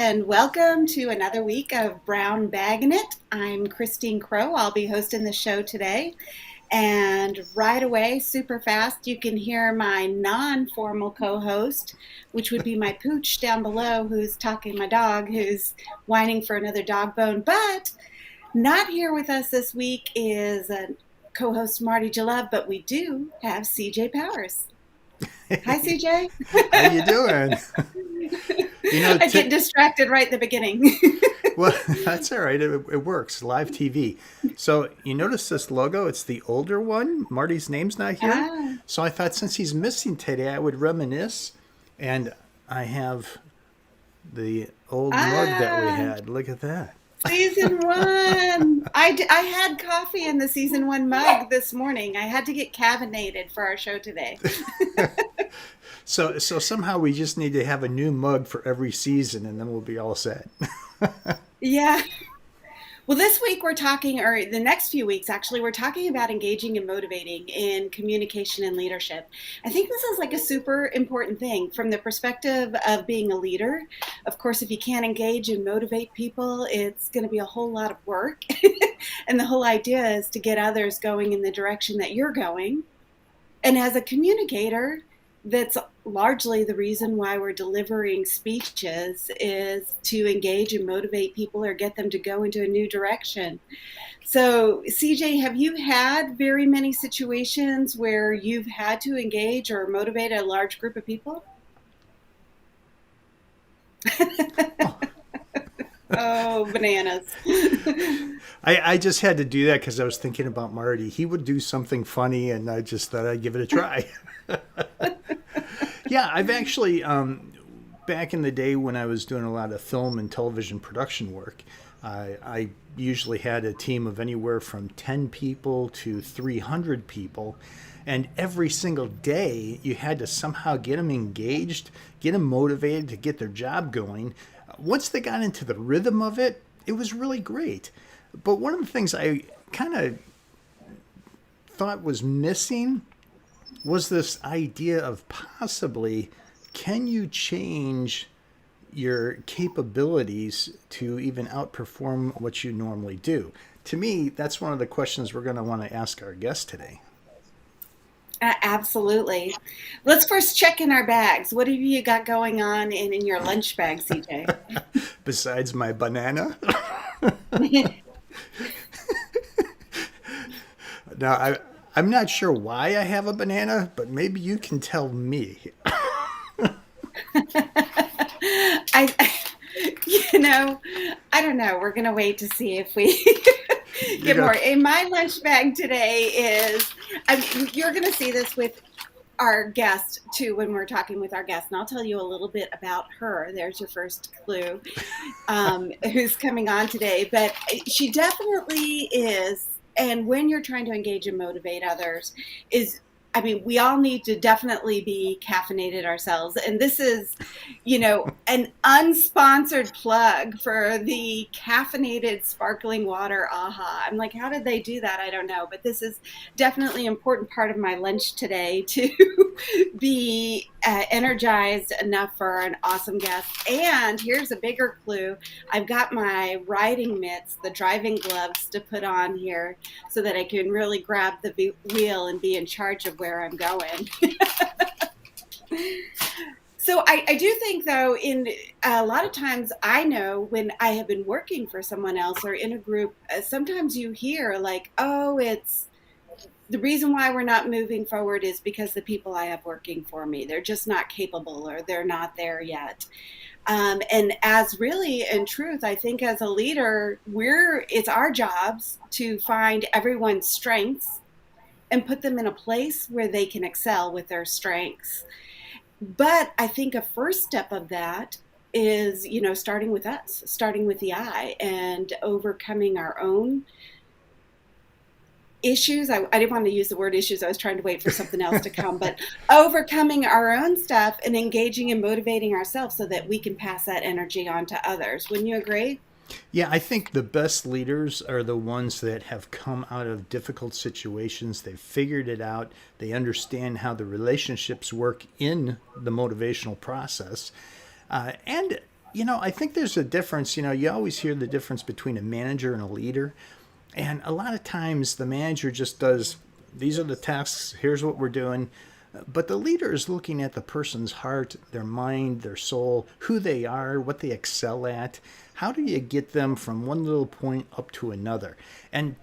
and welcome to another week of Brown Bagging It. I'm Christine Crow. I'll be hosting the show today. And right away, super fast, you can hear my non-formal co-host, which would be my pooch down below, who's talking my dog, who's whining for another dog bone. But not here with us this week is co-host MartyJalove, but we do have CJ Powers. Hi, CJ. How you doing? I get distracted right at the beginning. Well, that's all right. It works. Live TV. So you notice this logo? It's the older one. Marty's name's not here. So I thought since he's missing today, I would reminisce. And I have the old mug that we had. Look at that. Season 1. I had coffee in the season 1 mug this morning. I had to get caffeinated for our show today. So somehow we just need to have a new mug for every season, and then we'll be all set. Yeah. Well, this week we're talking, or the next few weeks actually, we're talking about engaging and motivating in communication and leadership. I think this is like a super important thing from the perspective of being a leader. Of course, if you can't engage and motivate people, it's going to be a whole lot of work. And the whole idea is to get others going in the direction that you're going. And as a communicator, that's largely the reason why we're delivering speeches, is to engage and motivate people or get them to go into a new direction. So, CJ, have you had very many situations where you've had to engage or motivate a large group of people? Oh, bananas. I just had to do that because I was thinking about Marty. He would do something funny, and I just thought I'd give it a try. Yeah, I've actually, back in the day when I was doing a lot of film and television production work, I usually had a team of anywhere from 10 people to 300 people. And every single day, you had to somehow get them engaged, get them motivated to get their job going. Once they got into the rhythm of it, it was really great. But one of the things I kind of thought was missing was this idea of possibly, can you change your capabilities to even outperform what you normally do? To me, that's one of the questions we're going to want to ask our guest today. Absolutely. Let's first check in our bags. What have you got going on in your lunch bag, CJ? Besides my banana? Now, I'm not sure why I have a banana, but maybe you can tell me. I don't know. We're going to wait to see if we get more. In my lunch bag today is, you're going to see this with our guest too when we're talking with our guest, and I'll tell you a little bit about her. There's your first clue, who's coming on today. But she definitely is. And when you're trying to engage and motivate others, we all need to definitely be caffeinated ourselves. And this is, an unsponsored plug for the caffeinated sparkling water AHA. I'm like, how did they do that? I don't know. But this is definitely an important part of my lunch today to be energized enough for an awesome guest. And here's a bigger clue. I've got my riding mitts, the driving gloves to put on here so that I can really grab the wheel and be in charge of where I'm going. So I do think, though, in a lot of times I know when I have been working for someone else or in a group, sometimes you hear like, oh, it's the reason why we're not moving forward is because the people I have working for me, they're just not capable or they're not there yet. And as really in truth, I think as a leader, it's our jobs to find everyone's strengths and put them in a place where they can excel with their strengths. But I think a first step of that is, starting with us, starting with the I, and overcoming our own issues. I didn't want to use the word issues. I was trying to wait for something else to come, but overcoming our own stuff and engaging and motivating ourselves so that we can pass that energy on to others. Wouldn't you agree? Yeah, I think the best leaders are the ones that have come out of difficult situations. They've figured it out. They understand how the relationships work in the motivational process. And I think there's a difference. You always hear the difference between a manager and a leader. And a lot of times the manager just does, these are the tasks, here's what we're doing. But the leader is looking at the person's heart, their mind, their soul, who they are, what they excel at. How do you get them from one little point up to another? And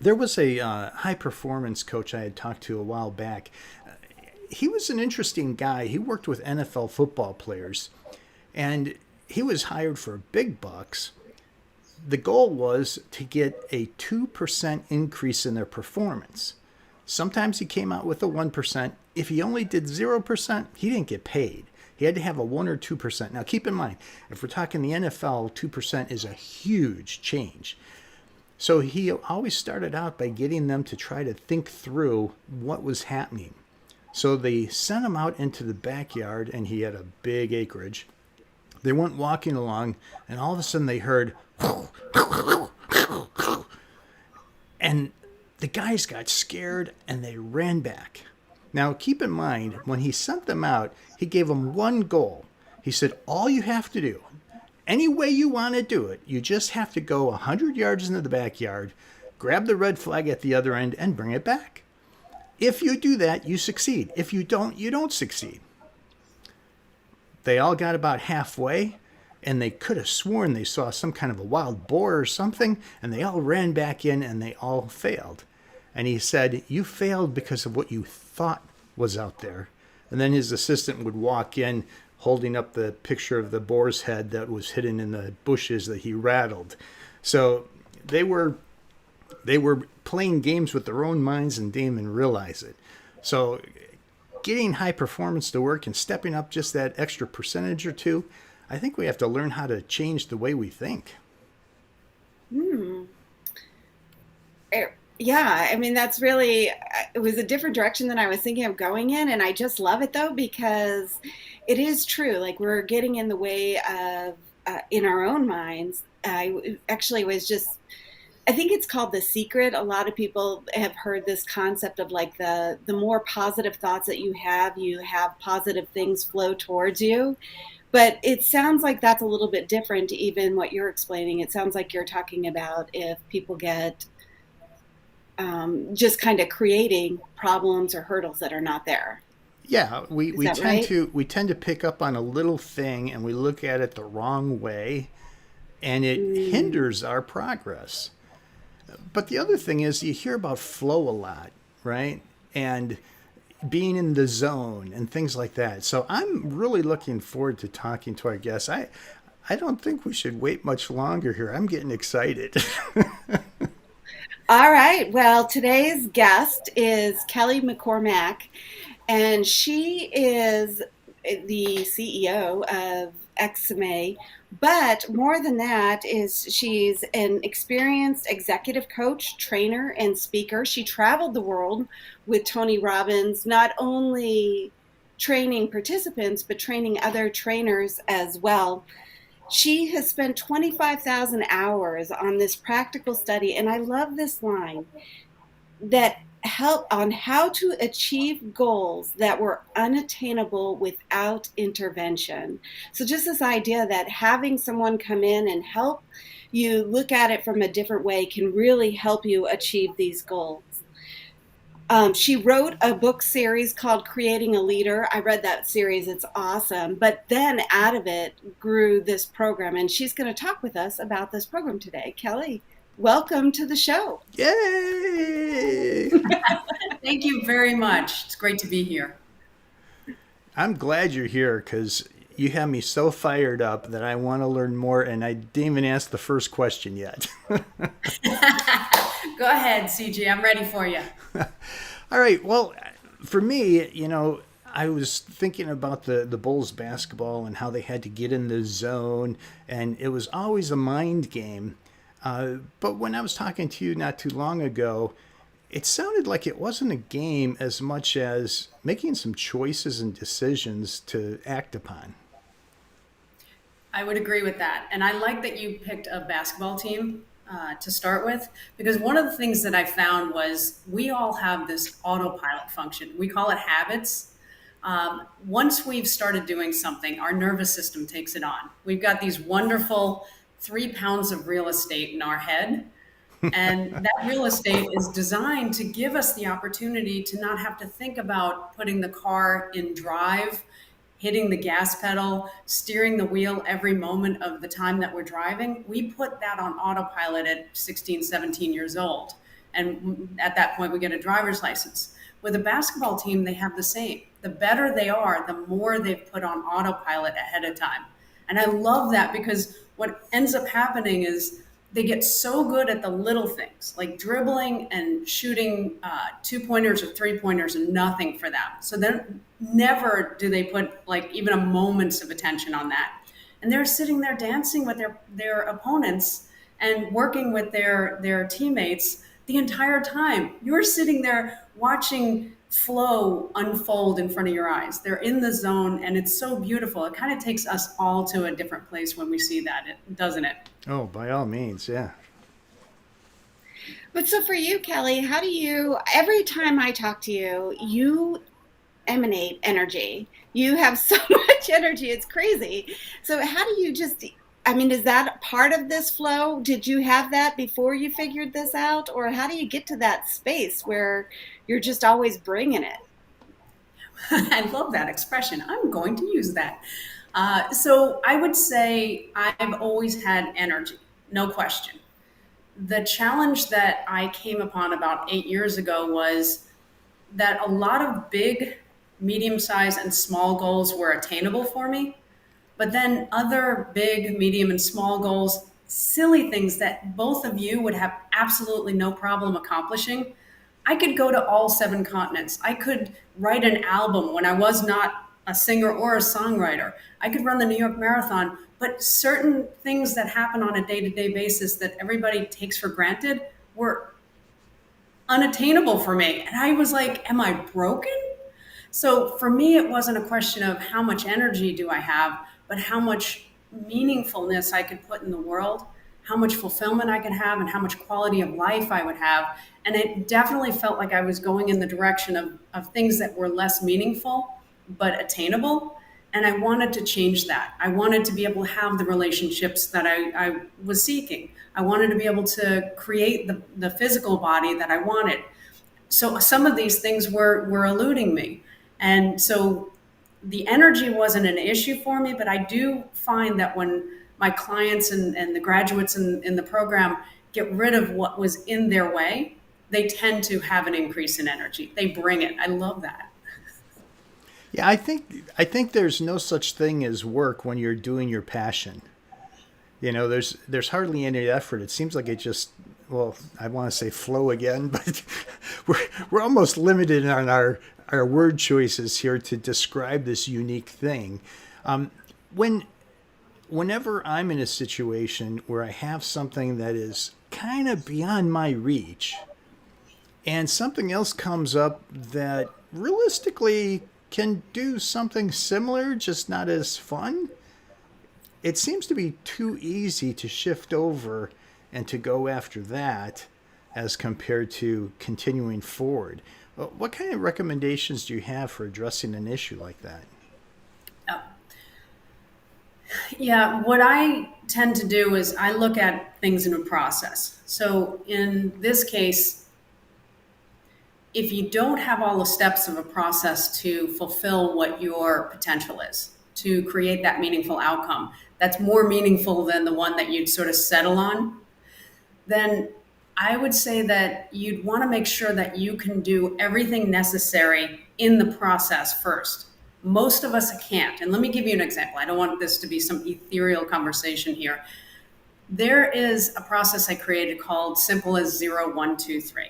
there was a high performance coach I had talked to a while back. He was an interesting guy. He worked with NFL football players, and he was hired for big bucks. The goal was to get a 2% increase in their performance. Sometimes he came out with a 1%. If he only did 0%, he didn't get paid. He had to have a 1 or 2%. Now keep in mind, if we're talking the NFL, 2% is a huge change. So he always started out by getting them to try to think through what was happening. So they sent him out into the backyard, and he had a big acreage. They went walking along, and all of a sudden they heard, and the guys got scared and they ran back. Now keep in mind, when he sent them out, he gave them one goal. He said, all you have to do, any way you want to do it, you just have to go 100 yards into the backyard, grab the red flag at the other end, and bring it back. If you do that, you succeed. If you don't succeed. They all got about halfway, and they could have sworn they saw some kind of a wild boar or something, and they all ran back in, and they all failed. And he said, you failed because of what you thought was out there. And then his assistant would walk in holding up the picture of the boar's head that was hidden in the bushes that he rattled. So they were playing games with their own minds and didn't even realize it. So getting high performance to work and stepping up just that extra percentage or two, I think we have to learn how to change the way we think. Yeah, I mean, that's really, it was a different direction than I was thinking of going in. And I just love it, though, because it is true. Like, we're getting in the way of, in our own minds. I actually was just, I think it's called The Secret. A lot of people have heard this concept of like the more positive thoughts that you have positive things flow towards you. But it sounds like that's a little bit different, even what you're explaining. It sounds like you're talking about if people get just kind of creating problems or hurdles that are not there. Yeah, we tend right? we tend to pick up on a little thing and we look at it the wrong way, and it hinders our progress. But the other thing is, you hear about flow a lot, right? And being in the zone and things like that. So I'm really looking forward to talking to our guests. I don't think we should wait much longer here. I'm getting excited. All right. Well, today's guest is Kelly McCormack, and she is the CEO of Eximae. But more than that, is she's an experienced executive coach, trainer, and speaker. She traveled the world with Tony Robbins, not only training participants, but training other trainers as well. She has spent 25,000 hours on this practical study, and I love this line, that help on how to achieve goals that were unattainable without intervention. So just this idea that having someone come in and help you look at it from a different way can really help you achieve these goals. She wrote a book series called Creating a Leader. I read that series. It's awesome. But then out of it grew this program, and she's going to talk with us about this program today. Kelly, welcome to the show. Yay! Thank you very much. It's great to be here. I'm glad you're here because you have me so fired up that I want to learn more, and I didn't even ask the first question yet. Go ahead, CJ. I'm ready for you. All right. Well, for me, I was thinking about the Bulls basketball and how they had to get in the zone, and it was always a mind game. But when I was talking to you not too long ago, it sounded like it wasn't a game as much as making some choices and decisions to act upon. I would agree with that. And I like that you picked a basketball team to start with, because one of the things that I found was we all have this autopilot function. We call it habits. Once we've started doing something, our nervous system takes it on. We've got these wonderful 3 pounds of real estate in our head. And that real estate is designed to give us the opportunity to not have to think about putting the car in drive, hitting the gas pedal, steering the wheel every moment of the time that we're driving. We put that on autopilot at 16, 17 years old. And at that point, we get a driver's license. With a basketball team, they have the same. The better they are, the more they've put on autopilot ahead of time. And I love that, because what ends up happening is they get so good at the little things, like dribbling and shooting 2-pointers or 3-pointers, and nothing for them. So then never do they put like even a moment's of attention on that. And they're sitting there dancing with their opponents and working with their teammates the entire time. You're sitting there watching flow unfold in front of your eyes. They're in the zone, and it's so beautiful. It kind of takes us all to a different place when we see that, doesn't it? Oh, by all means, yeah. But so for you, Kelly, how do you, every time I talk to you, you emanate energy. You have so much energy. It's crazy. So how do you just, I mean, is that part of this flow? Did you have that before you figured this out? Or how do you get to that space where you're just always bringing it? I love that expression. I'm going to use that. So I would say I've always had energy, no question. The challenge that I came upon about 8 years ago was that a lot of big, medium-sized, and small goals were attainable for me. But then other big, medium, and small goals, silly things that both of you would have absolutely no problem accomplishing. I could go to all 7 continents. I could write an album when I was not a singer or a songwriter. I could run the New York Marathon. But certain things that happen on a day-to-day basis that everybody takes for granted were unattainable for me. And I was like, am I broken? So for me, it wasn't a question of how much energy do I have, but how much meaningfulness I could put in the world, how much fulfillment I could have, and how much quality of life I would have. And it definitely felt like I was going in the direction of things that were less meaningful, but attainable. And I wanted to change that. I wanted to be able to have the relationships that I was seeking. I wanted to be able to create the physical body that I wanted. So some of these things were eluding me. And so the energy wasn't an issue for me, but I do find that when my clients and the graduates in the program get rid of what was in their way, they tend to have an increase in energy. They bring it. I love that. Yeah, I think there's no such thing as work when you're doing your passion. You know, there's hardly any effort. It seems like it just, well, I want to say flow again, but we're almost limited on our word choices here to describe this unique thing. Whenever I'm in a situation where I have something that is kind of beyond my reach, and something else comes up that realistically can do something similar, just not as fun, it seems to be too easy to shift over and to go after that as compared to continuing forward. What kind of recommendations do you have for addressing an issue like that? Yeah, what I tend to do is I look at things in a process. So in this case, if you don't have all the steps of a process to fulfill what your potential is, to create that meaningful outcome that's more meaningful than the one that you'd sort of settle on, then I would say that you'd want to make sure that you can do everything necessary in the process first. Most of us can't. And let me give you an example. I don't want this to be some ethereal conversation here. There is a process I created called Simple as 0, 1, 2, 3.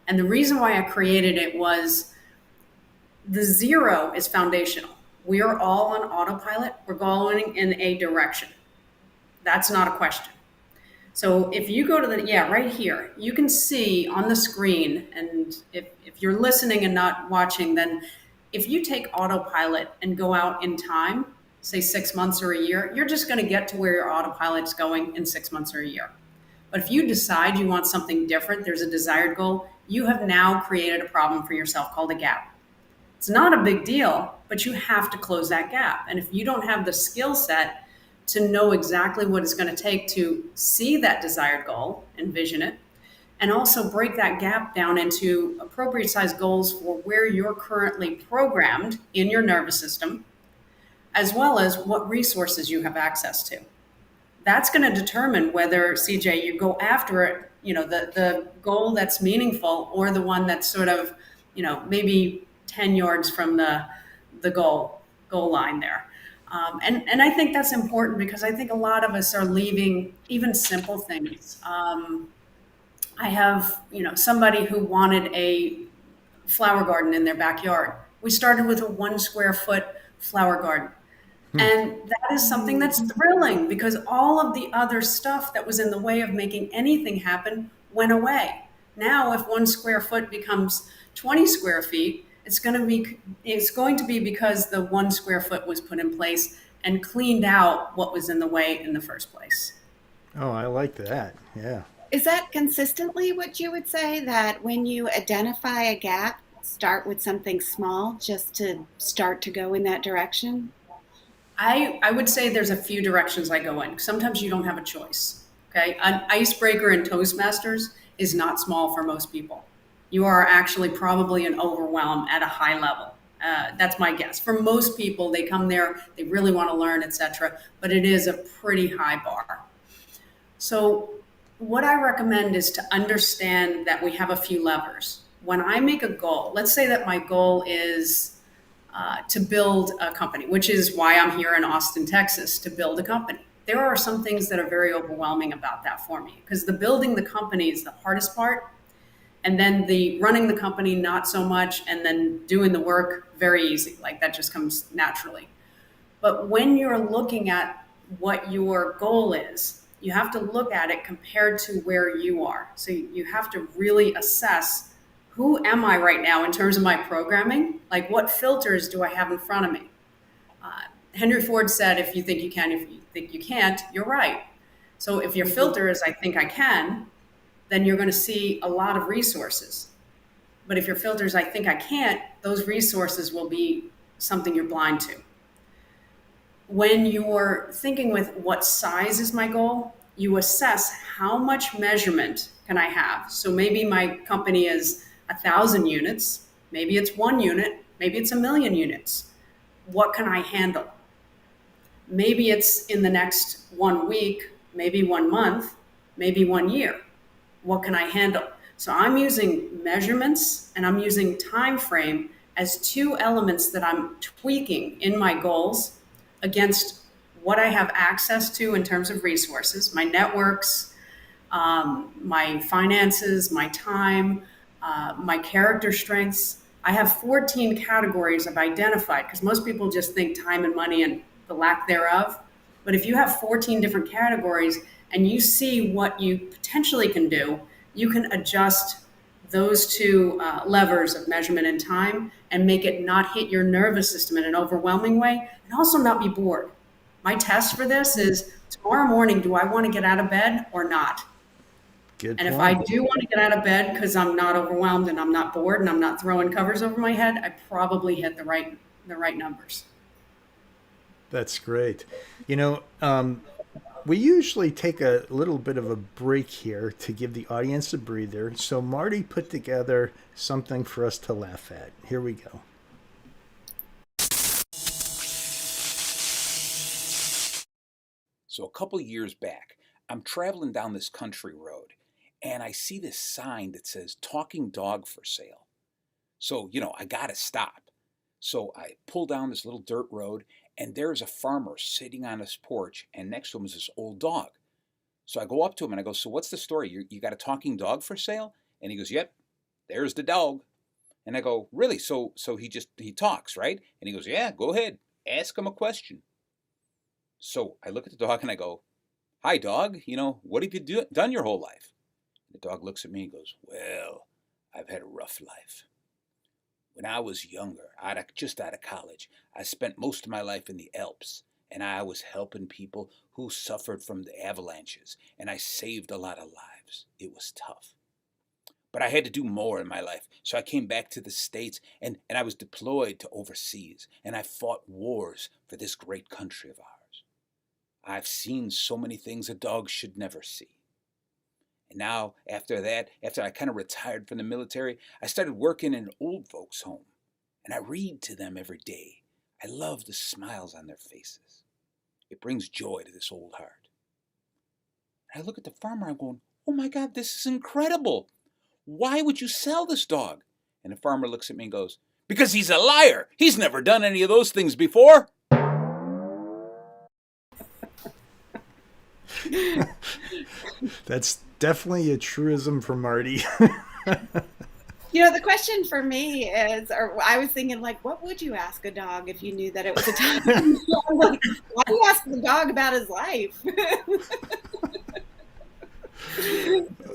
And the reason why I created it was the 0 is foundational. We are all on autopilot. We're going in a direction. That's not a question. So if you go to right here, you can see on the screen, and if you're listening and not watching, then if you take autopilot and go out in time, say 6 months or a year, you're just going to get to where your autopilot's going in 6 months or a year. But if you decide you want something different, there's a desired goal, you have now created a problem for yourself called a gap. It's not a big deal, but you have to close that gap. And if you don't have the skill set to know exactly what it's going to take to see that desired goal, envision it, and also break that gap down into appropriate size goals for where you're currently programmed in your nervous system, as well as what resources you have access to. That's going to determine whether, CJ, you go after it, the goal that's meaningful, or the one that's sort of, maybe 10 yards from the goal line there. And I think that's important because I think a lot of us are leaving even simple things. I have, somebody who wanted a flower garden in their backyard. We started with a 1 square foot flower garden. And that is something that's thrilling because all of the other stuff that was in the way of making anything happen went away. Now, if 1 square foot becomes 20 square feet, it's going to be because the 1 square foot was put in place and cleaned out what was in the way in the first place. Oh, I like that. Yeah. Is that consistently what you would say, that when you identify a gap, start with something small just to start to go in that direction? I would say there's a few directions I go in. Sometimes you don't have a choice. Okay. An icebreaker in Toastmasters is not small for most people. You are actually probably an overwhelm at a high level. That's my guess. For most people, they come there, they really want to learn, etc. But it is a pretty high bar. So what I recommend is to understand that we have a few levers. When I make a goal, let's say that my goal is to build a company, which is why I'm here in Austin, Texas, to build a company. There are some things that are very overwhelming about that for me because the building the company is the hardest part. And then the running the company, not so much. And then doing the work, very easy. Like that just comes naturally. But when you're looking at what your goal is, you have to look at it compared to where you are. So you have to really assess, who am I right now in terms of my programming? Like, what filters do I have in front of me? Henry Ford said, if you think you can, if you think you can't, you're right. So if your filter is, I think I can, then you're going to see a lot of resources. But if your filter is, I think I can't, those resources will be something you're blind to. When you're thinking with what size is my goal, you assess how much measurement can I have. So maybe my company is 1,000 units, maybe it's 1 unit, maybe it's 1,000,000 units. What can I handle? Maybe it's in the next 1 week, maybe 1 month, maybe 1 year. What can I handle? So I'm using measurements and I'm using time frame as two elements that I'm tweaking in my goals against what I have access to in terms of resources, my networks, my finances, my time, my character strengths. I have 14 categories I've identified because most people just think time and money and the lack thereof. But if you have 14 different categories and you see what you potentially can do, you can adjust those two levers of measurement and time and make it not hit your nervous system in an overwhelming way and also not be bored. My test for this is tomorrow morning, do I want to get out of bed or not? Good And point. if I do want to get out of bed because I'm not overwhelmed and I'm not bored and I'm not throwing covers over my head, I probably hit the right numbers. That's great. You know, we usually take a little bit of a break here to give the audience a breather. So Marty put together something for us to laugh at. Here we go. So a couple years back, I'm traveling down this country road and I see this sign that says talking dog for sale. So, I got to stop. So I pull down this little dirt road and there's a farmer sitting on his porch and next to him is this old dog. So I go up to him and I go, so what's the story? You got a talking dog for sale? And he goes, yep, there's the dog. And I go, really? So he talks, right? And he goes, yeah, go ahead. Ask him a question. So I look at the dog and I go, hi, dog. What have you done your whole life? The dog looks at me and goes, well, I've had a rough life. When I was younger, just out of college, I spent most of my life in the Alps, and I was helping people who suffered from the avalanches, and I saved a lot of lives. It was tough. But I had to do more in my life. So I came back to the States and I was deployed to overseas. And I fought wars for this great country of ours. I've seen so many things a dog should never see. And now, after that, after I kind of retired from the military, I started working in an old folks' home. And I read to them every day. I love the smiles on their faces. It brings joy to this old heart. And I look at the farmer, I'm going, oh my God, this is incredible. Why would you sell this dog? And the farmer looks at me and goes, because he's a liar. He's never done any of those things before. That's definitely a truism for Marty. The question for me is, or I was thinking, like, what would you ask a dog if you knew that it was a talking dog? Like, why do you ask the dog about his life?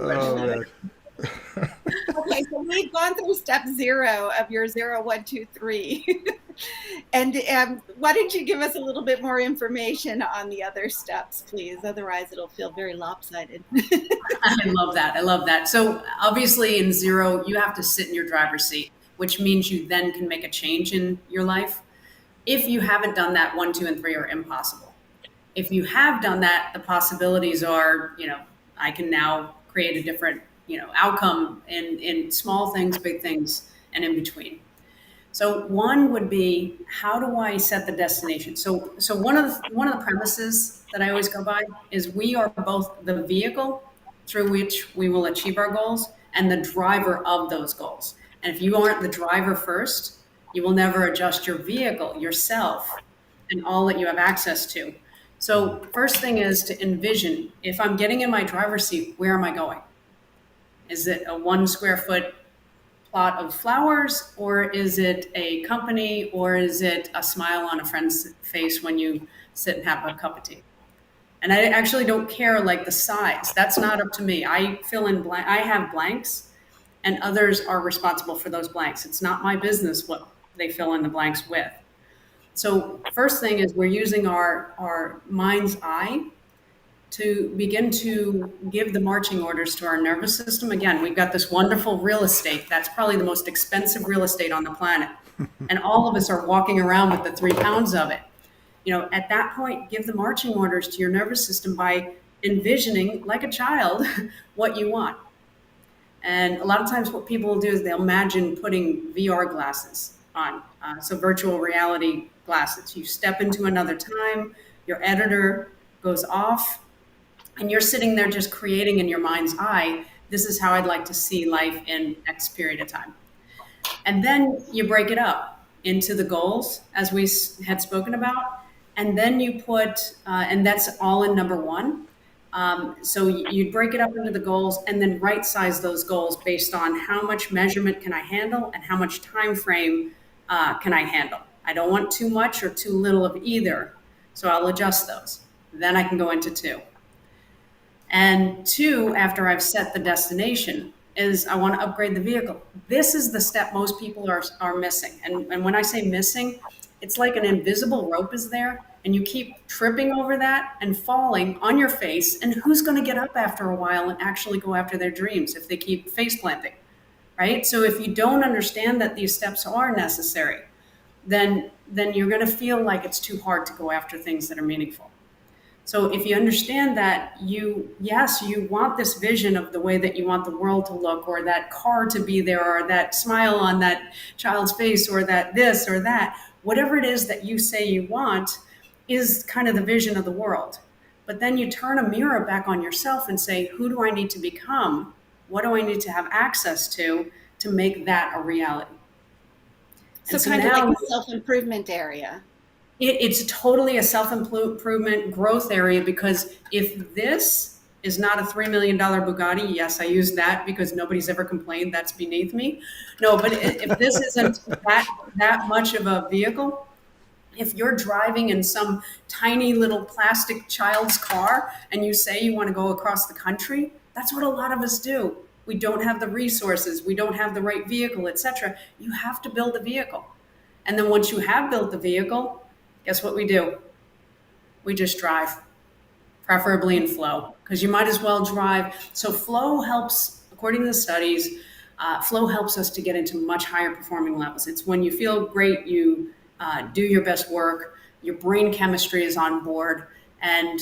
Oh, man. Okay, so we've gone through step 0 of your 0, 1, 2, 3. And why don't you give us a little bit more information on the other steps, please? Otherwise, it'll feel very lopsided. I love that. I love that. So obviously in 0, you have to sit in your driver's seat, which means you then can make a change in your life. If you haven't done that, 1, 2, and 3 are impossible. If you have done that, the possibilities are, I can now create a different, outcome in small things, big things, and in between. So 1 would be, how do I set the destination? So one of the premises that I always go by is we are both the vehicle through which we will achieve our goals and the driver of those goals. And if you aren't the driver first, you will never adjust your vehicle, yourself, and all that you have access to. So first thing is to envision, if I'm getting in my driver's seat, where am I going? Is it a 1 square foot plot of flowers, or is it a company, or is it a smile on a friend's face when you sit and have a cup of tea? And I actually don't care like the size. That's not up to me. I fill in blank. I have blanks, and others are responsible for those blanks. It's not my business what they fill in the blanks with. So first thing is we're using our mind's eye to begin to give the marching orders to our nervous system. Again, we've got this wonderful real estate. That's probably the most expensive real estate on the planet. And all of us are walking around with the 3 pounds of it. At that point, give the marching orders to your nervous system by envisioning, like a child, what you want. And a lot of times what people will do is they'll imagine putting VR glasses on. So virtual reality glasses. You step into another time, your editor goes off, and you're sitting there just creating in your mind's eye, this is how I'd like to see life in X period of time. And then you break it up into the goals, as we had spoken about. And then you put, and that's all in number 1. So you break it up into the goals and then right size those goals based on how much measurement can I handle and how much time frame can I handle. I don't want too much or too little of either. So I'll adjust those. Then I can go into 2. And 2, after I've set the destination, is I want to upgrade the vehicle. This is the step most people are missing. And when I say missing, it's like an invisible rope is there, and you keep tripping over that and falling on your face. And who's going to get up after a while and actually go after their dreams if they keep face planting, right? So if you don't understand that these steps are necessary, then you're going to feel like it's too hard to go after things that are meaningful. So if you understand that you want this vision of the way that you want the world to look, or that car to be there, or that smile on that child's face, or that this or that, whatever it is that you say you want is kind of the vision of the world. But then you turn a mirror back on yourself and say, who do I need to become? What do I need to have access to make that a reality? So kind of like a self-improvement area. It's totally a self-improvement growth area, because if this is not a $3 million Bugatti, yes, I use that because nobody's ever complained, that's beneath me. No, but if this isn't that much of a vehicle, if you're driving in some tiny little plastic child's car and you say you want to go across the country, that's what a lot of us do. We don't have the resources, we don't have the right vehicle, etc. You have to build a vehicle. And then once you have built the vehicle, guess what we do? We just drive, preferably in flow, because you might as well drive. So flow helps, according to the studies, flow helps us to get into much higher performing levels. It's when you feel great, you do your best work, your brain chemistry is on board, and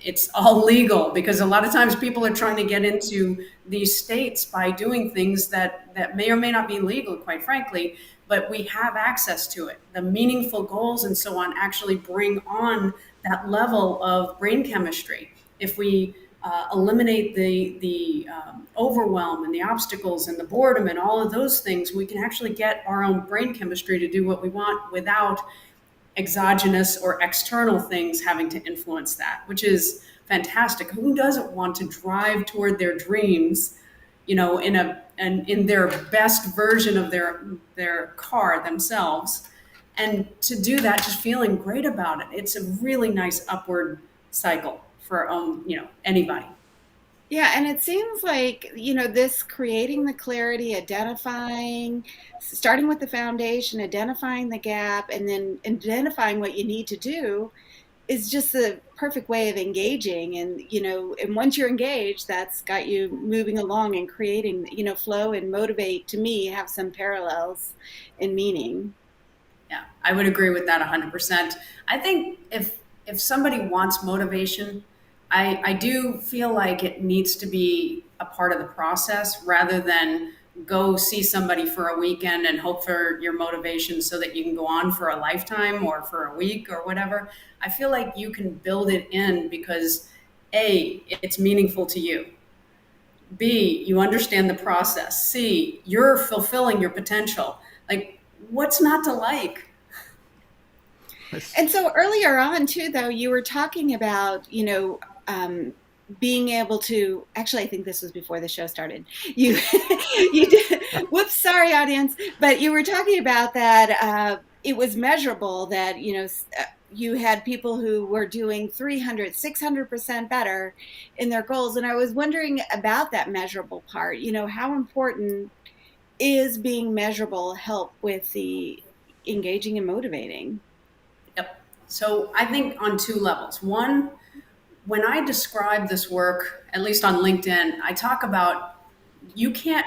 it's all legal, because a lot of times people are trying to get into these states by doing things that may or may not be legal, quite frankly, but we have access to it. The meaningful goals and so on actually bring on that level of brain chemistry. If we eliminate the overwhelm and the obstacles and the boredom and all of those things, we can actually get our own brain chemistry to do what we want without exogenous or external things having to influence that, which is fantastic. Who doesn't want to drive toward their dreams, in their best version of their car themselves, and to do that just feeling great about it? It's a really nice upward cycle for anybody. Yeah, and it seems like, this creating the clarity, identifying, starting with the foundation, identifying the gap, and then identifying what you need to do is just the perfect way of engaging. And once you're engaged, that's got you moving along and creating, flow and motivate, to me, have some parallels in meaning. Yeah, I would agree with that 100%. I think if somebody wants motivation, I do feel like it needs to be a part of the process rather than go see somebody for a weekend and hope for your motivation so that you can go on for a lifetime or for a week or whatever. I feel like you can build it in because A, it's meaningful to you. B, you understand the process. C, you're fulfilling your potential. Like, what's not to like? And so earlier on too, though, you were talking about, being able to, actually, I think this was before the show started. You did, whoops, sorry, audience. But you were talking about that it was measurable, that, you had people who were doing 300, 600% better in their goals. And I was wondering about that measurable part, how important is being measurable help with the engaging and motivating? Yep. So I think on two levels. One, when I describe this work, at least on LinkedIn, I talk about you can't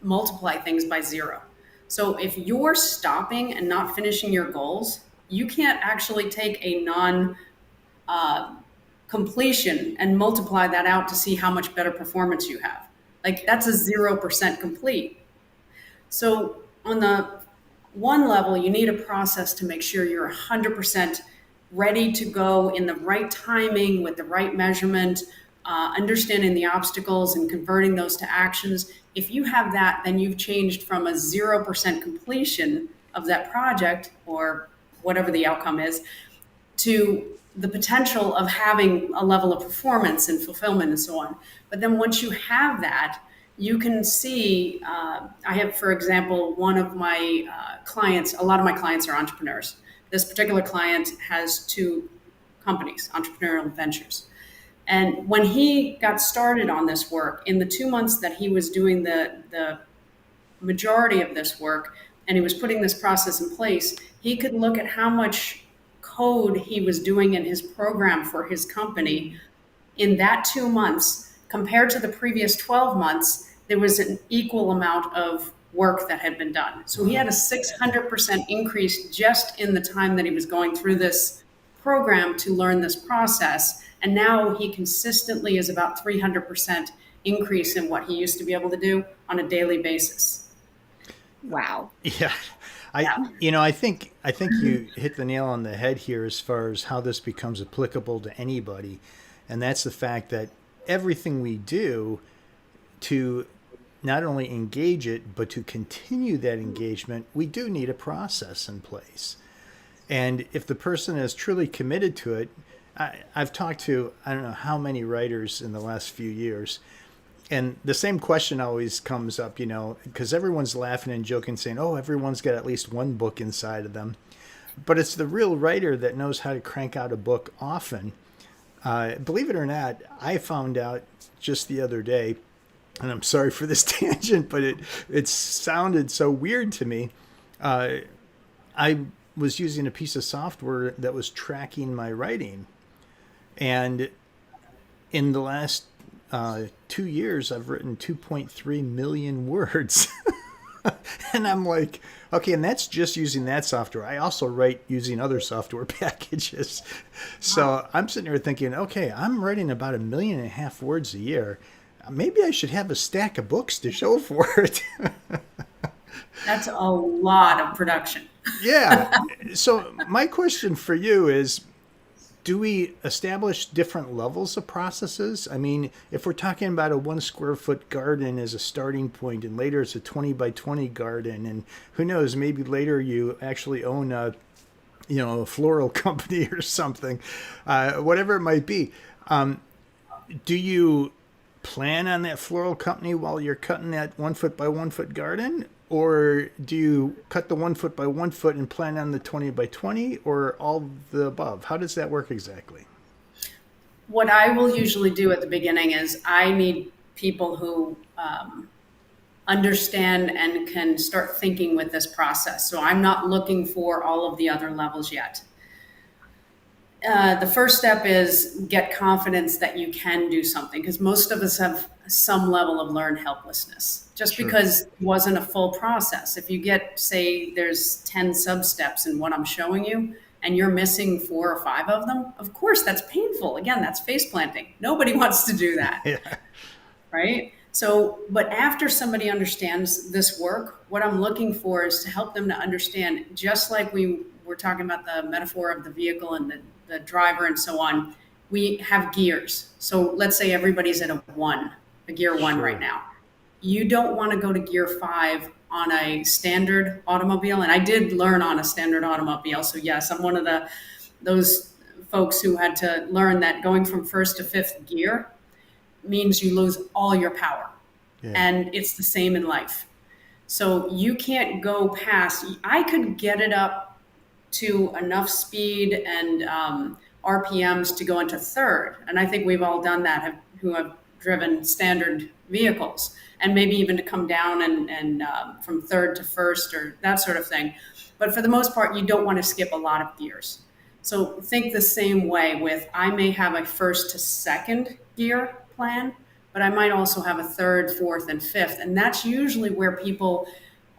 multiply things by zero. So if you're stopping and not finishing your goals, you can't actually take a completion and multiply that out to see how much better performance you have. Like, that's a 0% complete. So on the one level, you need a process to make sure you're 100% ready to go in the right timing with the right measurement, understanding the obstacles and converting those to actions. If you have that, then you've changed from a 0% completion of that project or whatever the outcome is to the potential of having a level of performance and fulfillment and so on. But then once you have that, you can see, I have, for example, one of my clients, a lot of my clients are entrepreneurs. This particular client has two companies, entrepreneurial ventures. And when he got started on this work, in the 2 months that he was doing the majority of this work, and he was putting this process in place, he could look at how much code he was doing in his program for his company in that 2 months compared to the previous 12 months. There was an equal amount of work that had been done. So he had a 600% increase just in the time that he was going through this program to learn this process. And now he consistently is about 300% increase in what he used to be able to do on a daily basis. Wow. Yeah. I think you hit the nail on the head here as far as how this becomes applicable to anybody. And that's the fact that everything we do to not only engage it, but to continue that engagement, we do need a process in place. And if the person is truly committed to it, I've talked to, I don't know how many writers in the last few years, and the same question always comes up, because everyone's laughing and joking, saying, oh, everyone's got at least one book inside of them. But it's the real writer that knows how to crank out a book often. Believe it or not, I found out just the other day, and I'm sorry for this tangent, but it sounded so weird to me. I was using a piece of software that was tracking my writing. And in the last 2 years, I've written 2.3 million words. And I'm like, okay, and that's just using that software. I also write using other software packages. So I'm sitting here thinking, okay, I'm writing about 1.5 million words a year. Maybe I should have a stack of books to show for it. That's a lot of production. Yeah. So my question for you is, do we establish different levels of processes? I mean, if we're talking about a 1 square foot garden as a starting point, and later it's a 20 by 20 garden, and who knows, maybe later you actually own a floral company or something, whatever it might be. Do you plan on that floral company while you're cutting that 1 foot by 1 foot garden? Or do you cut the 1 foot by 1 foot and plan on the 20 by 20, or all the above? How does that work exactly? What I will usually do at the beginning is I need people who understand and can start thinking with this process. So I'm not looking for all of the other levels yet. The first step is get confidence that you can do something, because most of us have some level of learned helplessness, just Sure. because it wasn't a full process. If you get, say, there's 10 sub-steps in what I'm showing you, and you're missing 4 or 5 of them, of course, that's painful. Again, that's face planting. Nobody wants to do that, Yeah. right? So, but after somebody understands this work, what I'm looking for is to help them to understand, just like we were talking about the metaphor of the vehicle and the driver and so on, we have gears. So let's say everybody's at a gear 1 Sure. right now. You don't want to go to gear 5 on a standard automobile. And I did learn on a standard automobile. So yes, I'm one of those folks who had to learn that going from 1st to 5th gear means you lose all your power. Yeah. And it's the same in life. So you can't go past, I could get it up to enough speed and RPMs to go into 3rd. And I think we've all done that, who have driven standard vehicles, and maybe even to come down and from 3rd to 1st or that sort of thing. But for the most part, you don't want to skip a lot of gears. So think the same way with, I may have a 1st to 2nd gear plan, but I might also have a 3rd, 4th, and 5th. And that's usually where people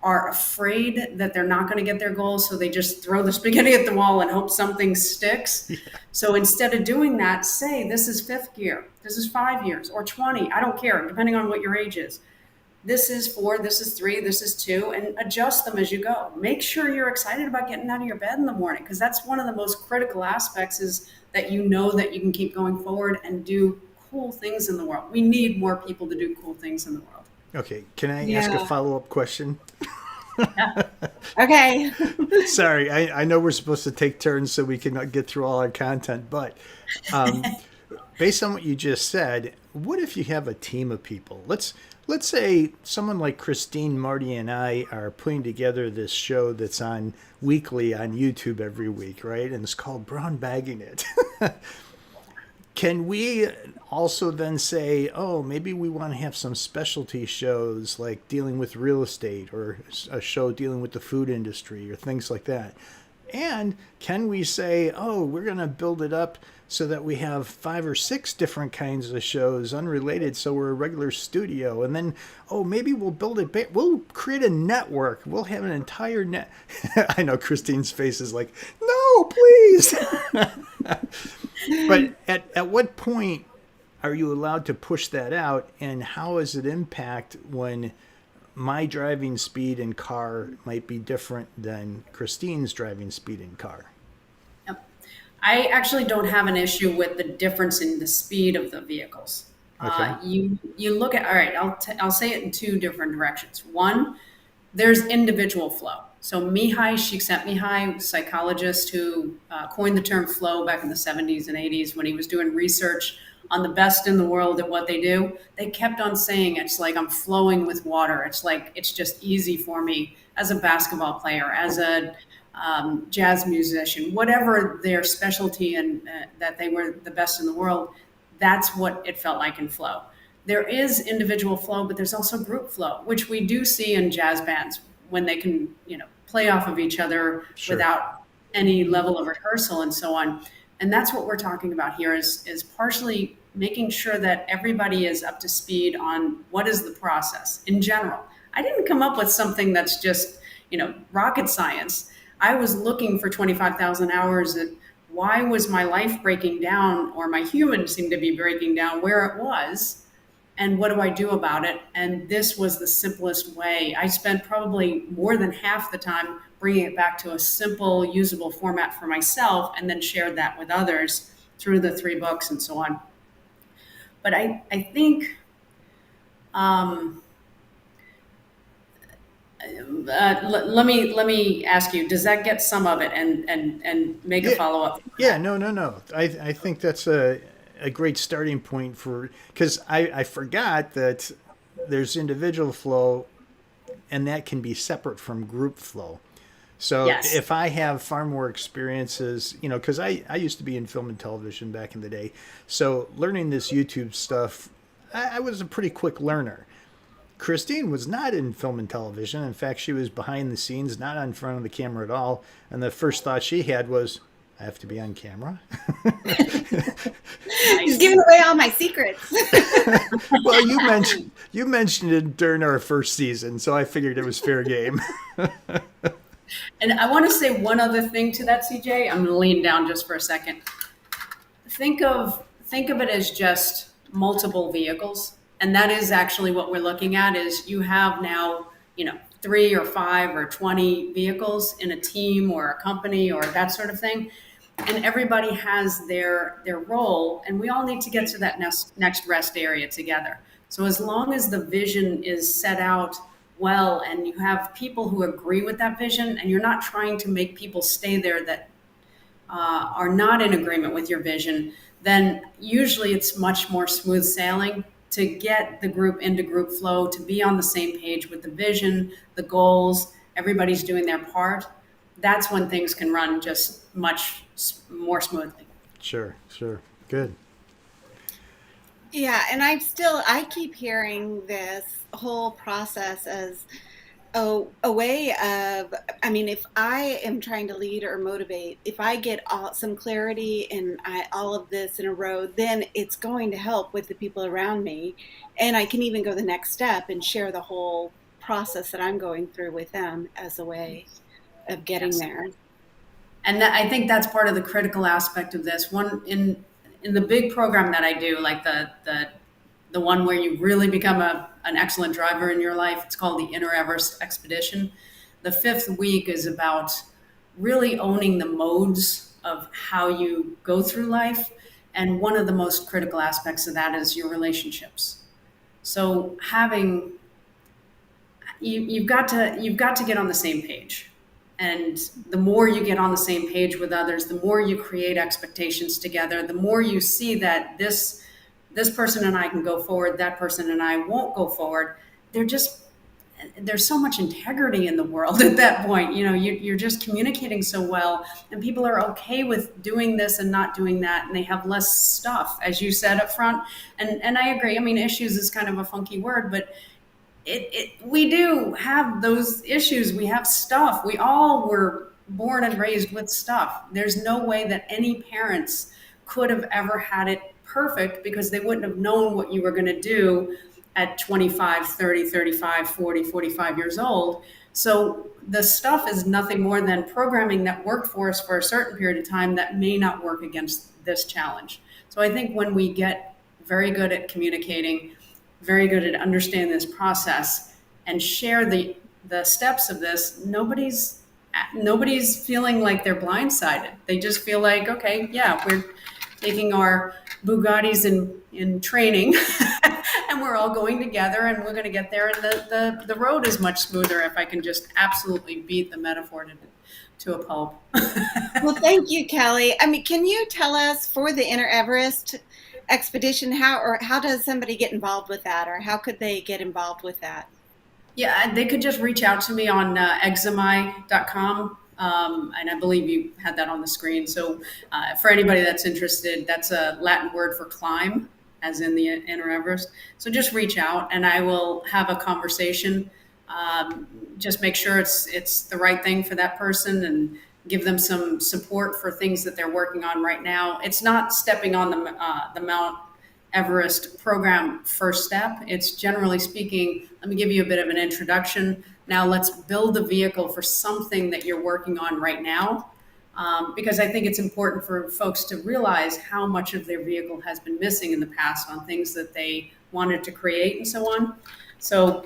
are afraid that they're not going to get their goals, so they just throw the spaghetti at the wall and hope something sticks. Yeah. So instead of doing that, say, this is 5th gear, this is 5 years, or 20, I don't care, depending on what your age is. This is 4, this is 3, this is 2, and adjust them as you go. Make sure you're excited about getting out of your bed in the morning, because that's one of the most critical aspects, is that you know that you can keep going forward and do cool things in the world. We need more people to do cool things in the world. Okay, can I ask a follow-up question? Yeah. Okay. Sorry, I know we're supposed to take turns so we can get through all our content, but based on what you just said, what if you have a team of people? Let's say someone like Christine, Marty, and I are putting together this show that's on weekly on YouTube every week, right? And it's called Brown Bagging It. Can we also then say, oh, maybe we want to have some specialty shows like dealing with real estate, or a show dealing with the food industry, or things like that? And can we say, oh, we're going to build it up so that we have 5 or 6 different kinds of shows unrelated, so we're a regular studio? And then, oh, maybe we'll build it back. We'll create a network. We'll have an entire net. I know Christine's face is like, no, please. But at what point are you allowed to push that out, and how does it impact when my driving speed in car might be different than Christine's driving speed in car? Yep. I actually don't have an issue with the difference in the speed of the vehicles. Okay. You look at, all right, I'll say it in 2 different directions. One, there's individual flow. So Mihai Csikszentmihalyi, psychologist who coined the term flow back in the 70s and 80s, when he was doing research on the best in the world at what they do, they kept on saying, it's like I'm flowing with water. It's like, it's just easy for me as a basketball player, as a jazz musician, whatever their specialty, and that they were the best in the world. That's what it felt like in flow. There is individual flow, but there's also group flow, which we do see in jazz bands when they can, play off of each other. Sure. Without any level of rehearsal and so on. And that's what we're talking about here, is partially making sure that everybody is up to speed on what is the process in general. I didn't come up with something that's just, rocket science. I was looking for 25,000 hours at why was my life breaking down, or my human seemed to be breaking down where it was, and what do I do about it? And this was the simplest way. I spent probably more than half the time bringing it back to a simple, usable format for myself, and then shared that with others through the 3 books and so on. But I think let me ask you, does that get some of it, and make a follow-up? Yeah, no. I think that's a great starting point because I forgot that there's individual flow, and that can be separate from group flow. So Yes. if I have far more experiences, because I used to be in film and television back in the day. So learning this YouTube stuff, I was a pretty quick learner. Christine was not in film and television. In fact, she was behind the scenes, not in front of the camera at all. And the first thought she had was, I have to be on camera. He's giving away all my secrets. Well, you mentioned it during our first season, so I figured it was fair game. And I want to say one other thing to that, CJ. I'm going to lean down just for a second. Think of it as just multiple vehicles. And that is actually what we're looking at is you have now, 3 or 5 or 20 vehicles in a team or a company or that sort of thing. And everybody has their role, and we all need to get to that next rest area together. So as long as the vision is set out well, and you have people who agree with that vision, and you're not trying to make people stay there that are not in agreement with your vision, then usually it's much more smooth sailing to get the group into group flow, to be on the same page with the vision, the goals, everybody's doing their part. That's when things can run just much more smoothly. Sure. Good. Yeah, and I keep hearing this whole process as a way of, if I am trying to lead or motivate, if I get some clarity and all of this in a row, then it's going to help with the people around me. And I can even go the next step and share the whole process that I'm going through with them as a way of getting there. And I think that's part of the critical aspect of this. One in the big program that I do, like the one where you really become an excellent driver in your life, it's called the Inner Everest expedition. The 5th week is about really owning the modes of how you go through life. And one of the most critical aspects of that is your relationships. So you've got to get on the same page. And the more you get on the same page with others, the more you create expectations together, the more you see that this person and I can go forward, that person and I won't go forward. There's so much integrity in the world at that point. You're just communicating so well, and people are okay with doing this and not doing that, and they have less stuff, as you said up front. And I agree. Issues is kind of a funky word, but we do have those issues. We have stuff. We all were born and raised with stuff. There's no way that any parents could have ever had it perfect, because they wouldn't have known what you were going to do at 25, 30, 35, 40, 45 years old. So the stuff is nothing more than programming that worked for us for a certain period of time that may not work against this challenge. So I think when we get very good at communicating, very good at understanding this process, and share the steps of this, nobody's feeling like they're blindsided. They just feel like, okay, yeah, we're taking our Bugattis in training and we're all going together, and we're going to get there, and the road is much smoother, if I can just absolutely beat the metaphor to a pulp. Well, thank you, Kelly. Can you tell us, for the Inner Everest expedition, how does somebody get involved with that, or how could they get involved with that? Yeah, they could just reach out to me on Eximae.com. And I believe you had that on the screen. So for anybody that's interested, that's a Latin word for climb, as in the Inner Everest. So just reach out, and I will have a conversation. Just make sure it's the right thing for that person, and give them some support for things that they're working on right now. It's not stepping on the mount Everest program first step. It's generally speaking, let me give you a bit of an introduction. Now let's build a vehicle for something that you're working on right now. Because I think it's important for folks to realize how much of their vehicle has been missing in the past on things that they wanted to create and so on. So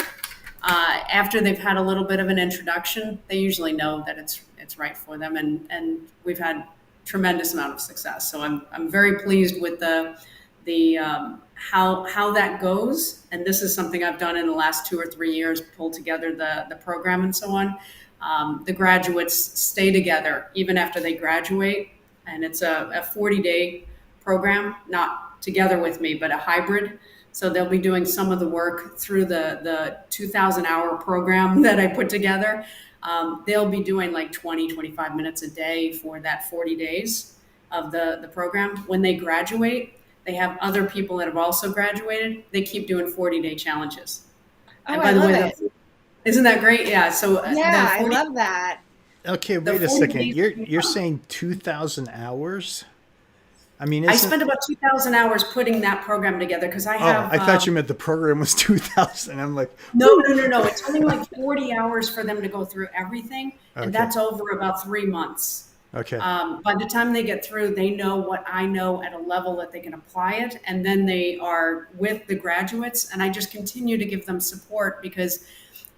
after they've had a little bit of an introduction, they usually know that it's right for them, and we've had tremendous amount of success. So I'm very pleased with the how that goes, and this is something I've done in the last 2 or 3 years, pull together the program and so on. The graduates stay together even after they graduate, and it's a 40-day program, not together with me, but a hybrid. So they'll be doing some of the work through the 2,000-hour program that I put together. They'll be doing like 25 minutes a day for that 40 days of the program. When they graduate, they have other people that have also graduated. They keep doing 40-day challenges. Oh, and by I the love way, it. Isn't that great? Yeah. So Yeah, I love that. Okay, wait a second. You're saying 2,000 hours? I mean, I spent about 2,000 hours putting that program together because I have. I thought you meant the program was 2,000. I'm like, No. It's only like 40 hours for them to go through everything, and Okay. that's over about 3 months. okay. By the time they get through, they know what I know at a level that they can apply it, and then they are with the graduates, and I just continue to give them support because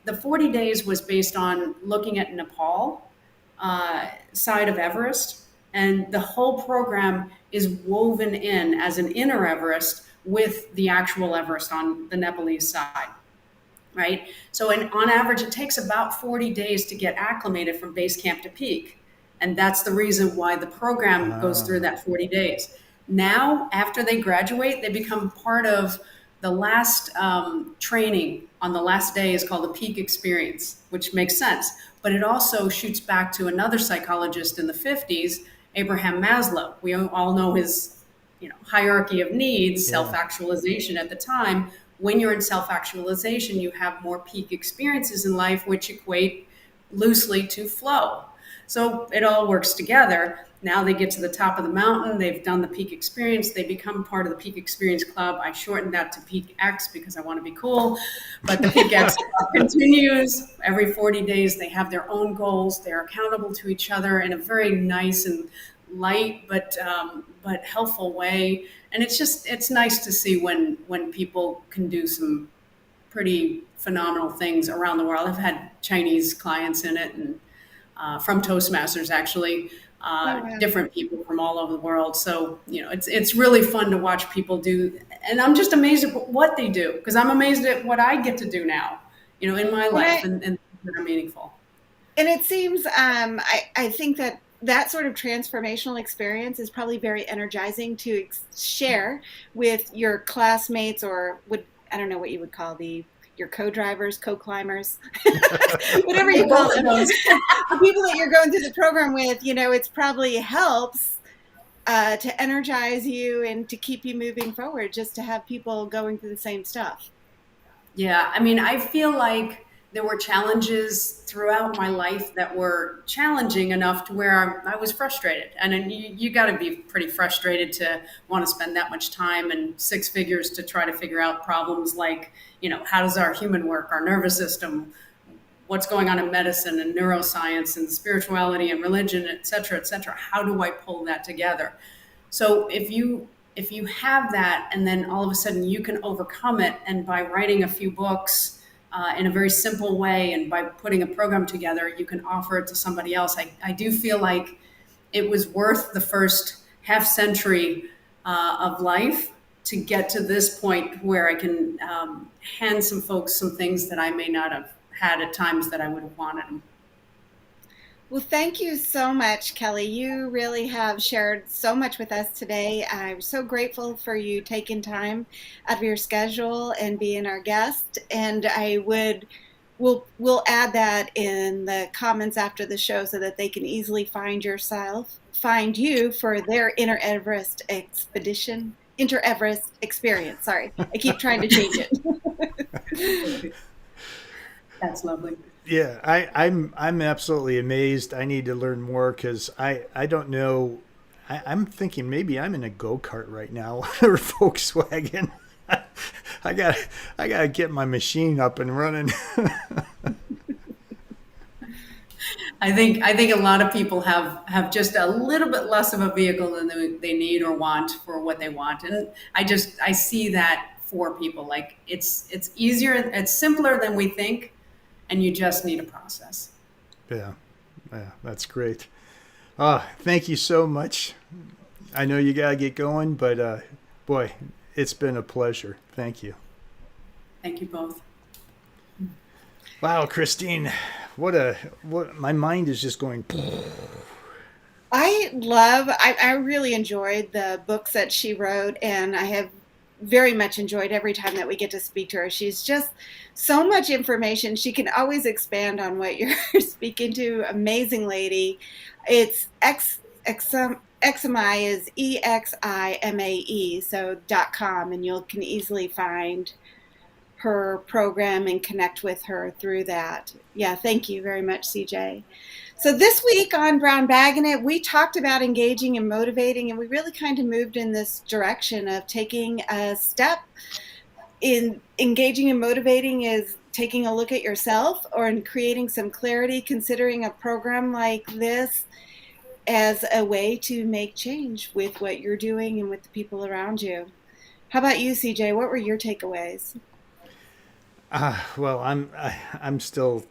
the 40 days was based on looking at Nepal side of Everest, and the whole program is woven in as an Inner Everest with the actual Everest on the Nepalese side, right? So on average, it takes about 40 days to get acclimated from base camp to peak. And that's the reason why the program goes through that 40 days. Now, after they graduate, they become part of the last training on the last day is called the peak experience, which makes sense. But it also shoots back to another psychologist in the 50s, Abraham Maslow. We all know his hierarchy of needs, self-actualization at the time. When you're in self-actualization, you have more peak experiences in life, which equate loosely to flow. So it all works together. Now they get to the top of the mountain. They've done the peak experience. They become part of the peak experience club. I shortened that to Peak X because I want to be cool. But the Peak X continues. Every 40 days, they have their own goals. They're accountable to each other in a very nice and light but helpful way. And it's nice to see when people can do some pretty phenomenal things around the world. I've had Chinese clients in it, and from Toastmasters, actually, different people from all over the world. So, it's really fun to watch people do. And I'm just amazed at what they do, because I'm amazed at what I get to do now, in my life, and that are meaningful. And it seems, I think that sort of transformational experience is probably very energizing to share with your classmates, or I don't know what you would call your co-drivers, co-climbers, whatever you call them, the people that you're going through the program with. It's probably helps to energize you and to keep you moving forward, just to have people going through the same stuff. Yeah, I mean, I feel like there were challenges throughout my life that were challenging enough to where I was frustrated. And then you got to be pretty frustrated to want to spend that much time and 6 figures to try to figure out problems like, how does our human work, our nervous system, what's going on in medicine and neuroscience and spirituality and religion, et cetera, et cetera. How do I pull that together? So if you have that, and then all of a sudden you can overcome it, and by writing a few books, in a very simple way, and by putting a program together, you can offer it to somebody else. I do feel like it was worth the first half century of life to get to this point where I can hand some folks some things that I may not have had at times that I would have wanted them. Well, thank you so much, Kelly. You really have shared so much with us today. I'm so grateful for you taking time out of your schedule and being our guest. And we'll add that in the comments after the show so that they can easily find you for their Inner Everest experience. Sorry, I keep trying to change it. That's lovely. Yeah, I'm absolutely amazed. I need to learn more, because I don't know I'm thinking maybe I'm in a go-kart right now or Volkswagen. I gotta get my machine up and running. I think a lot of people have just a little bit less of a vehicle than they need or want for what they want, and I see that for people. Like it's easier, it's simpler than we think, and you just need a process. Yeah, yeah, that's great. Thank you so much. I know you gotta get going, but boy, it's been a pleasure. Thank you. Thank you both. Wow, Christine, what my mind is just going. I really enjoyed the books that she wrote, and I have very much enjoyed every time that we get to speak to her. She's just so much information. She can always expand on what you're speaking to. Amazing lady. It's Eximae is EXIMAE, so .com, and you can easily find her program and connect with her through that. Yeah, thank you very much, CJ. So this week on Brown Bagging It, we talked about engaging and motivating, and we really kind of moved in this direction of taking a step in engaging and motivating is taking a look at yourself or in creating some clarity, considering a program like this as a way to make change with what you're doing and with the people around you. How about you, CJ? What were your takeaways? Well, I'm still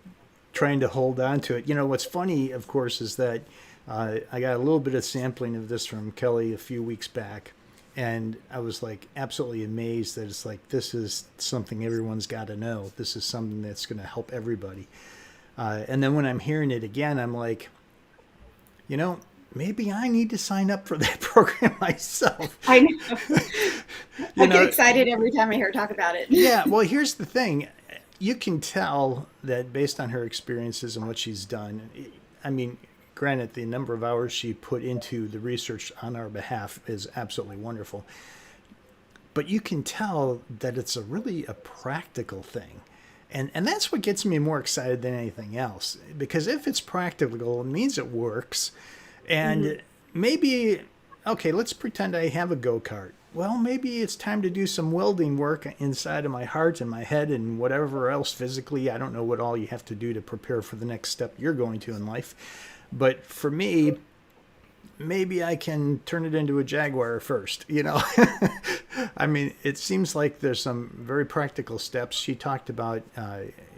trying to hold on to it. You know, what's funny, of course, is that I got a little bit of sampling of this from Kelly a few weeks back, and I was like absolutely amazed that it's like this is something everyone's got to know. This is something that's going to help everybody. And then when I'm hearing it again, I'm like, you know, maybe I need to sign up for that program myself. I know. I get excited every time I hear her talk about it. Yeah, well, here's the thing. You can tell that based on her experiences and what she's done. I mean, granted, the number of hours she put into the research on our behalf is absolutely wonderful. But you can tell that it's really a practical thing. And that's what gets me more excited than anything else. Because if it's practical, it means it works. And maybe, okay, let's pretend I have a go-kart. Well, maybe it's time to do some welding work inside of my heart and my head and whatever else physically. I don't know what all you have to do to prepare for the next step you're going to in life. But for me, maybe I can turn it into a Jaguar first, you know. I mean, it seems like there's some very practical steps. She talked about,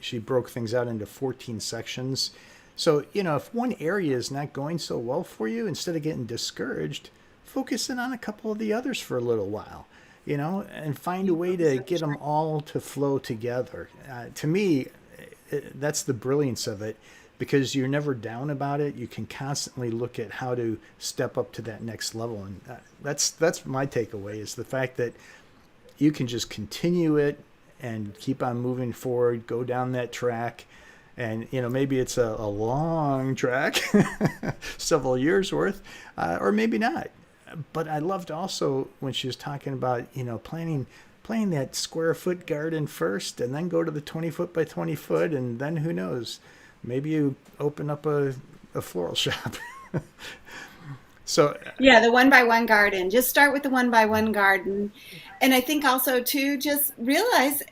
she broke things out into 14 sections. So, you know, if one area is not going so well for you, instead of getting discouraged, focus in on a couple of the others for a little while, you know, and find a way to get them all to flow together. To me, that's the brilliance of it, because you're never down about it. You can constantly look at how to step up to that next level. And that's my takeaway, is the fact that you can just continue it and keep on moving forward, go down that track. And, you know, maybe it's a long track, several years worth, or maybe not. But I loved also when she was talking about, you know, planning that square foot garden first and then go to the 20 foot by 20 foot. And then who knows, maybe you open up a floral shop. So yeah, the 1x1 garden. Just start with the 1x1 garden. And I think also too, just realize,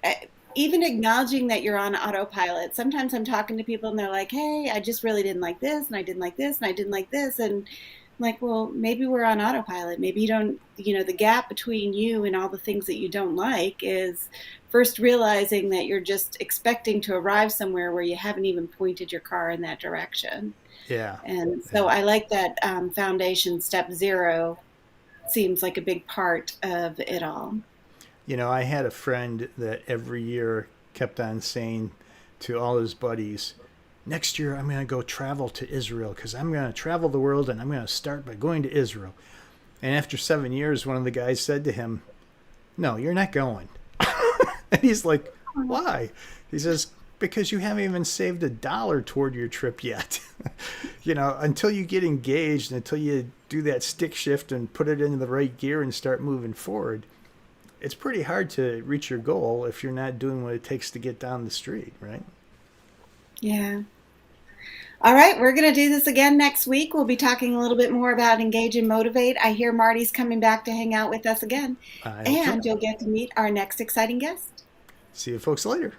even acknowledging that you're on autopilot. Sometimes I'm talking to people and they're like, hey, I just really didn't like this, and I didn't like this, and I didn't like this. And I'm like, well, maybe we're on autopilot. Maybe you don't, you know, the gap between you and all the things that you don't like is first realizing that you're just expecting to arrive somewhere where you haven't even pointed your car in that direction. Yeah. And so I like that foundation step 0 seems like a big part of it all. You know, I had a friend that every year kept on saying to all his buddies, next year I'm going to go travel to Israel, because I'm going to travel the world and I'm going to start by going to Israel. And after 7 years, one of the guys said to him, no, you're not going. And he's like, why? He says, because you haven't even saved $1 toward your trip yet. You know, until you get engaged, until you do that stick shift and put it into the right gear and start moving forward, it's pretty hard to reach your goal if you're not doing what it takes to get down the street, right? Yeah. All right, we're going to do this again next week. We'll be talking a little bit more about Engage and Motivate. I hear Marty's coming back to hang out with us again. And you'll get to meet our next exciting guest. See you folks later.